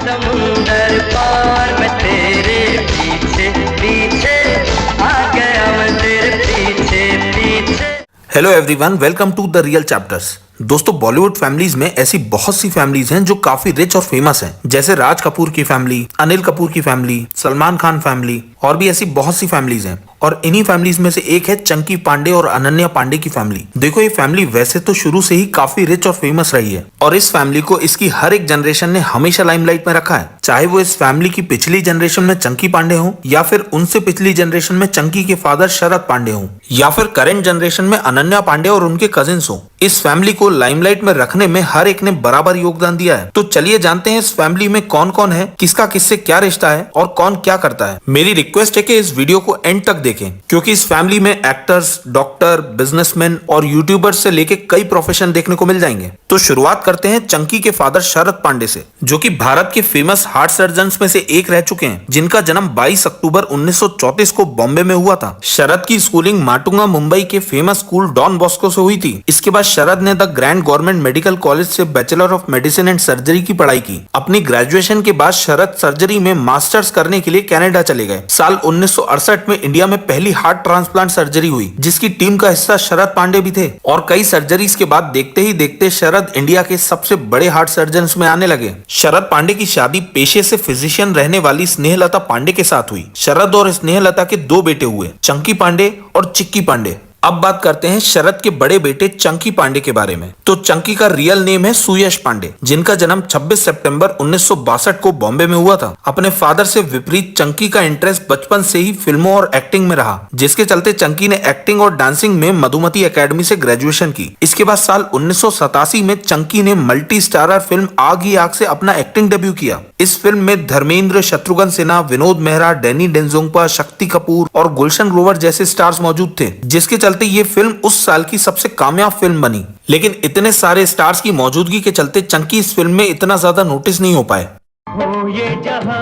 समुंदर पार मैं तेरे पीछे पीछे आ गया, मैं तेरे पीछे पीछे। Hello everyone, welcome to the real chapters. दोस्तों, बॉलीवुड फैमिलीज में ऐसी बहुत सी फैमिलीज हैं जो काफी रिच और फेमस हैं, जैसे राज कपूर की फैमिली, अनिल कपूर की फैमिली, सलमान खान फैमिली और भी ऐसी बहुत सी फैमिलीज हैं। और इन्हीं फैमिलीज में से एक है चंकी पांडे और अनन्या पांडे की फैमिली। देखो, ये फैमिली वैसे तो शुरू से ही काफी रिच और फेमस रही है और इस फैमिली को इसकी हर एक जनरेशन ने हमेशा लाइमलाइट में रखा है, चाहे वो इस फैमिली की पिछली जनरेशन में चंकी पांडे हो या फिर उनसे पिछली जनरेशन में चंकी के फादर शरद पांडे हो या फिर करंट जनरेशन में अनन्या पांडे और उनके कजिन्स हो। इस फैमिली को लाइमलाइट में रखने में हर एक ने बराबर योगदान दिया है। तो चलिए जानते हैं इस फैमिली में कौन कौन है, किसका किससे क्या रिश्ता है और कौन क्या करता है। मेरी रिक्वेस्ट है कि इस वीडियो को एंड तक देखें, क्योंकि इस फैमिली में एक्टर्स, डॉक्टर, बिजनेसमैन और यूट्यूबर्स से लेके कई प्रोफेशन देखने को मिल जाएंगे। तो शुरुआत करते हैं चंकी के फादर शरद पांडे से, जो कि भारत के फेमस हार्ट सर्जन्स में से एक रह चुके हैं, जिनका जन्म 22 अक्टूबर 1934 को बॉम्बे में हुआ था। शरद की स्कूलिंग माटुंगा मुंबई के फेमस स्कूल डॉन बॉस्को से हुई थी। इसके बाद शरद ने the grand government medical college से bachelor of medicine and surgery की पढ़ाई की। अपनी ग्रेजुएशन के बाद शरद सर्जरी में मास्टर्स करने के लिए कनाडा चले गए। साल 1968 में इंडिया में पहली हार्ट ट्रांसप्लांट सर्जरी हुई, जिसकी टीम का हिस्सा शरद पांडे भी थे। और कई सर्जरीज के बाद देखते ही देखते शरद इंडिया के सबसे बड़े हार्ट सर्जन्स में आने लगे। शरद पांडे की शादी पेशे से फिजिशियन रहने वाली स्नेहलता पांडे के साथ हुई। शरद और स्नेहलता के 2 बेटे हुए, चंकी पांडे और चिक्की पांडे। अब बात करते हैं शरद के बड़े बेटे चंकी पांडे के बारे में। तो चंकी का रियल नेम है सुयश पांडे, जिनका जन्म 26 सितंबर 1962 को बॉम्बे में हुआ था। अपने फादर से विपरीत चंकी का इंटरेस्ट बचपन से ही फिल्मों और एक्टिंग में रहा, जिसके चलते चंकी ने एक्टिंग और डांसिंग में मधुमती एकेडमी से ग्रेजुएशन की। इसके बाद साल 1987 में चंकी ने मल्टी स्टारर फिल्म आग ही आग से अपना एक्टिंग डेब्यू किया। इस फिल्म में धर्मेंद्र, शत्रुघ्न सिन्हा, विनोद मेहरा, डैनी डेंजोंगपा, शक्ति कपूर और गुलशन ग्रोवर जैसे स्टार्स मौजूद थे, जिसके चलते ये फिल्म उस साल की सबसे कामयाब फिल्म बनी। लेकिन इतने सारे स्टार्स की मौजूदगी के चलते चंकी इस फिल्म में इतना ज्यादा नोटिस नहीं हो पाए। हो ये जहां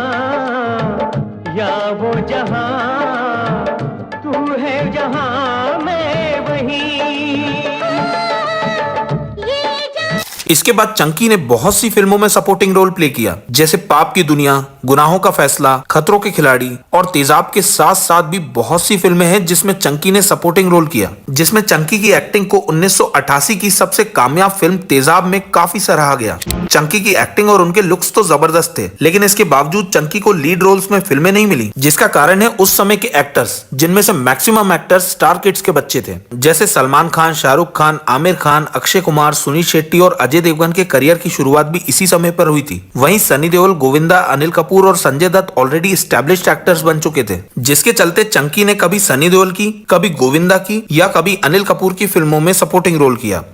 या वो जहां, तू है जहां मैं वहीं। इसके बाद चंकी ने बहुत सी फिल्मों में सपोर्टिंग रोल प्ले किया, जैसे पाप की दुनिया, गुनाहों का फैसला, खतरों के खिलाड़ी और तेजाब के साथ साथ भी बहुत सी फिल्में हैं जिसमें चंकी ने सपोर्टिंग रोल किया, जिसमें चंकी की एक्टिंग को 1988 की सबसे कामयाब फिल्म तेजाब में काफी सराहा गया। चंकी की एक्टिंग और उनके लुक्स तो जबरदस्त थे, लेकिन इसके बावजूद चंकी को लीड रोल्स में फिल्में नहीं मिली, जिसका कारण है उस समय के एक्टर्स, जिनमें से मैक्सिमम एक्टर्स स्टार किड्स के बच्चे थे, जैसे सलमान खान, शाहरुख खान, आमिर खान, अक्षय कुमार, सुनील शेट्टी और अजय देवगन के करियर की शुरुआत भी इसी समय पर हुई थी। वहीं सनी देओल, गोविंदा, अनिल कपूर और Sanjay Dutt already established actors बन चुके थे, जिसके चलते चंकी ने कभी सनी देओल की, कभी गोविंदा की या कभी अनिल कपूर की फिल्मों में सपोर्टिंग रोल किया।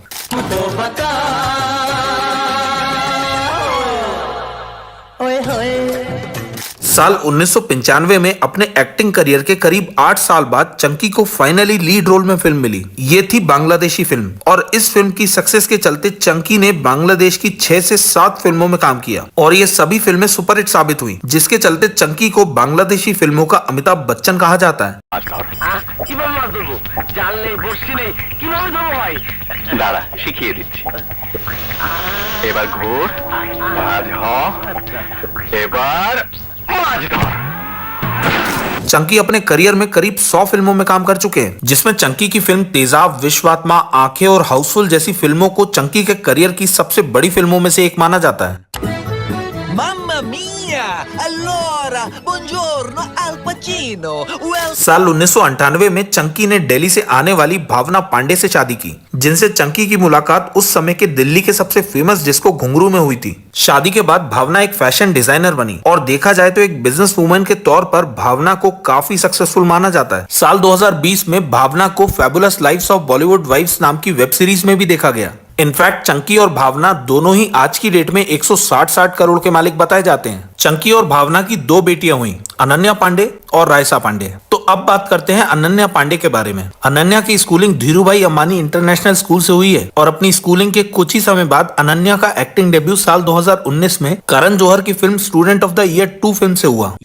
साल 1995 में अपने एक्टिंग करियर के करीब 8 साल बाद चंकी को फाइनली लीड रोल में फिल्म मिली। ये थी बांग्लादेशी फिल्म, और इस फिल्म की सक्सेस के चलते चंकी ने बांग्लादेश की 6 से 7 फिल्मों में काम किया और ये सभी फिल्में सुपरहिट साबित हुई, जिसके चलते चंकी को बांग्लादेशी फिल्मों का अमिताभ बच्चन कहा जाता है। चंकी अपने करियर में करीब 100 फिल्मों में काम कर चुके हैं, जिसमें चंकी की फिल्म तेजाब, विश्वात्मा, आंखें और हाउसफुल जैसी फिल्मों को चंकी के करियर की सबसे बड़ी फिल्मों में से एक माना जाता है। Mamma mia! Allora, buongiorno Al Pacino. साल 1998 में चंकी ने दिल्ली से आने वाली भावना पांडे से शादी की, जिनसे चंकी की मुलाकात उस समय के दिल्ली के सबसे फेमस डिस्को घुंघरू में हुई थी। शादी के बाद भावना एक फैशन डिजाइनर बनी और देखा जाए तो एक बिजनेस वुमन के तौर पर भावना को काफी सक्सेसफुल माना जाता है। साल 2020 में भावना को fabulous lives of Bollywood wives नाम की वेब सीरीज में भी देखा गया। इनफैक्ट चंकी और भावना दोनों ही आज की डेट में 160 करोड़ के मालिक बताए जाते हैं। चंकी और भावना की 2 बेटियां हुई, अनन्या पांडे और रायसा पांडे। तो अब बात करते हैं अनन्या पांडे के बारे में। अनन्या की schooling Dhirubhai Ambani international school से हुई है और अपनी स्कूलिंग के कुछ ही समय बाद अनन्या का एक्टिंग डेब्यू साल 2019 में करण जौहर की film student of the year 2 film से हुआ।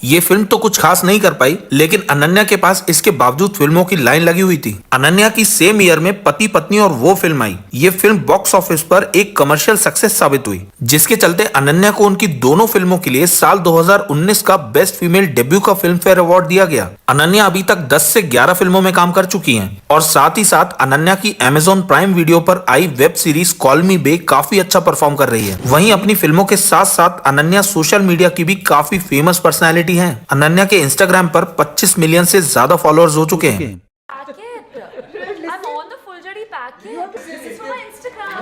ये फिल्म तो कुछ खास नहीं कर पाई, लेकिन अनन्या के पास इसके बावजूद फिल्मों की लाइन लगी हुई थी। अनन्या की सेम ईयर में पति पत्नी और वो फिल्म आई। ये फिल्म बॉक्स ऑफिस पर एक कमर्शियल सक्सेस साबित हुई, जिसके चलते अनन्या को उनकी दोनों फिल्मों के लिए साल 2019 का बेस्ट फीमेल डेब्यू का फिल्म फेयर अवार्ड दिया गया। अनन्या अभी तक 10 से 11 फिल्मों में काम कर चुकी हैं और साथ ही साथ अनन्या की Amazon प्राइम वीडियो पर आई web series call me back काफी अच्छा परफॉर्म कर रही है। वहीं अपनी फिल्मों के साथ साथ अनन्या सोशल मीडिया की भी काफी फेमस पर्सनैलिटी हैं। अनन्या के इंस्टाग्राम पर 25 मिलियन से ज्यादा फॉलोअर्स हो चुके हैं। Packet. I'm on the Fulgari packet. This is for my Instagram.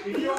If you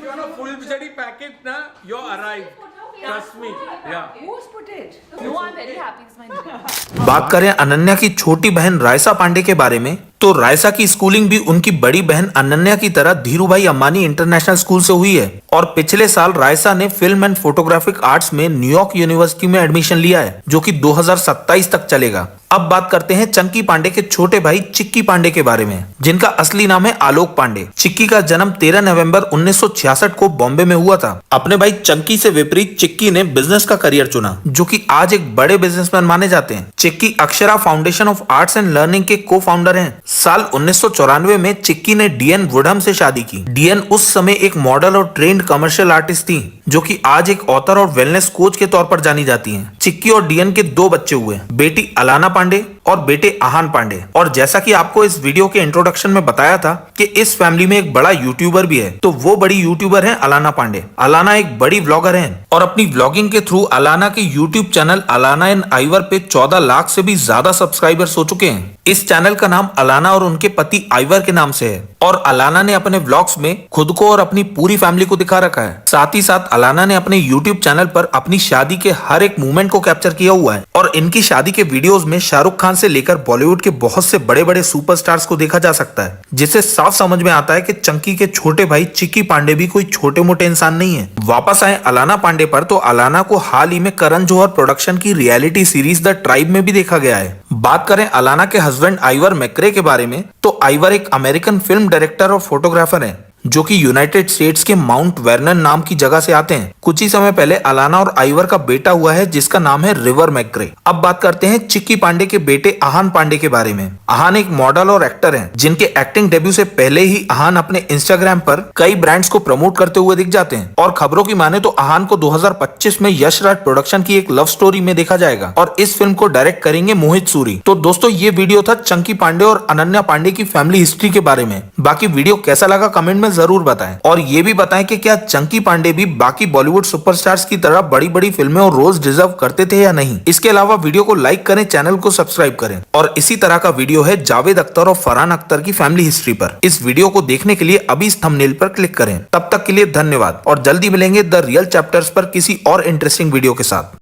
want a full study packet, na, you're arrived. Trust me. Yeah. Who's put it? No, I'm very happy. It's my name. बात करें अनन्या की छोटी बहन रायसा पांडे के बारे में, तो रायसा की स्कूलिंग भी उनकी बड़ी बहन अनन्या की तरह धीरूभाई अंबानी इंटरनेशनल स्कूल से हुई है और पिछले साल रायसा ने फिल्म एंड फोटोग्राफिक आर्ट्स में न्यूयॉर्क यूनिवर्सिटी में एडमिशन लिया है, जो कि 2027 तक चलेगा। अब बात करते हैं चंकी पांडे के छोटे भाई चिक्की पांडे के बारे में, जिनका असली नाम है आलोक पांडे। चिक्की का जन्म 13 नवंबर 1966 को बॉम्बे में हुआ था। अपने भाई चंकी से विपरीत चिक्की ने बिजनेस का करियर चुना, जो कि आज एक बड़े बिजनेसमैन माने जाते हैं। Chikki Akshara foundation of arts and learning के को फाउंडर हैं। साल 1994 में चिक्की ने डीएन वुडहम से शादी की। डीएन उस समय एक मॉडल और ट्रेंड कमर्शियल आर्टिस्ट थी, जो कि आज एक ऑथर और वेलनेस कोच के तौर पर जानी जाती हैं। चिक्की और डीएन के 2 बच्चे हुए, बेटी अलाना पांडे और बेटे आहान पांडे। और जैसा कि आपको इस वीडियो के इंट्रोडक्शन में बताया था कि इस फैमिली में एक बड़ा यूट्यूबर भी है, तो वो बड़ी यूट्यूबर है अलाना पांडे। अलाना एक बड़ी व्लॉगर है और अपनी व्लॉगिंग के थ्रू अलाना के YouTube channel Alanna and Ivor पे 14 लाख से भी ज्यादा सब्सक्राइबर्स हो चुके हैं। इस चैनल का नाम अलाना और उनके पति आइवर के नाम से है और अलाना ने अपने व्लॉग्स में खुद को और अपनी पूरी फैमिली को दिखा रखा है। साथ ही साथ अलाना ने अपने यूट्यूब चैनल पर अपनी शादी के हर एक मूवमेंट को कैप्चर किया हुआ है और इनकी शादी के वीडियोस में शाहरुख खान से लेकर बॉलीवुड के बहुत से बड़े बड़े सुपरस्टार्स को देखा जा सकता है, जिससे साफ समझ में आता है कि चंकी के छोटे भाई चिक्की पांडे भी कोई छोटे मोटे इंसान नहीं है। वापस आए अलाना पांडे पर, तो अलाना को हाल ही में करण जौहर प्रोडक्शन की रियलिटी सीरीज द ट्राइब में भी देखा गया है। बात करें अलाना के हस्बैंड आइवर मैक्रे के बारे में, तो आइवर एक अमेरिकन फिल्म डायरेक्टर और फोटोग्राफर है, जो कि यूनाइटेड स्टेट्स के माउंट वर्नन नाम की जगह से आते हैं। कुछ ही समय पहले अलाना और आइवर का बेटा हुआ है, जिसका नाम है रिवर मैक्रे। अब बात करते हैं चिक्की पांडे के बेटे आहान पांडे के बारे में। आहान एक मॉडल और एक्टर हैं, जिनके एक्टिंग डेब्यू से पहले ही आहान अपने इंस्टाग्राम पर कई ब्रांड्स को प्रमोट करते हुए दिख जाते हैं और खबरों की माने तो आहान को 2025 में यश राज प्रोडक्शन की एक लव स्टोरी में देखा जाएगा और इस फिल्म को डायरेक्ट करेंगे मोहित सूरी। तो दोस्तों, ये वीडियो था चंकी पांडे और अनन्या पांडे की फैमिली हिस्ट्री के बारे में। बाकी वीडियो कैसा लगा कमेंट में जरूर बताएं और ये भी बताएं कि क्या चंकी पांडे भी बाकी बॉलीवुड सुपरस्टार्स की तरह बड़ी बड़ी फिल्में और रोल्स डिजर्व करते थे या नहीं। इसके अलावा वीडियो को लाइक करें, चैनल को सब्सक्राइब करें और इसी तरह का वीडियो है जावेद अख्तर और फरहान अख्तर की फैमिली हिस्ट्री पर। इस वीडियो को देखने के लिए अभी इस थंबनेल पर क्लिक करें। तब तक के लिए धन्यवाद और जल्दी मिलेंगे द रियल चैप्टर्स पर किसी और इंटरेस्टिंग वीडियो के साथ।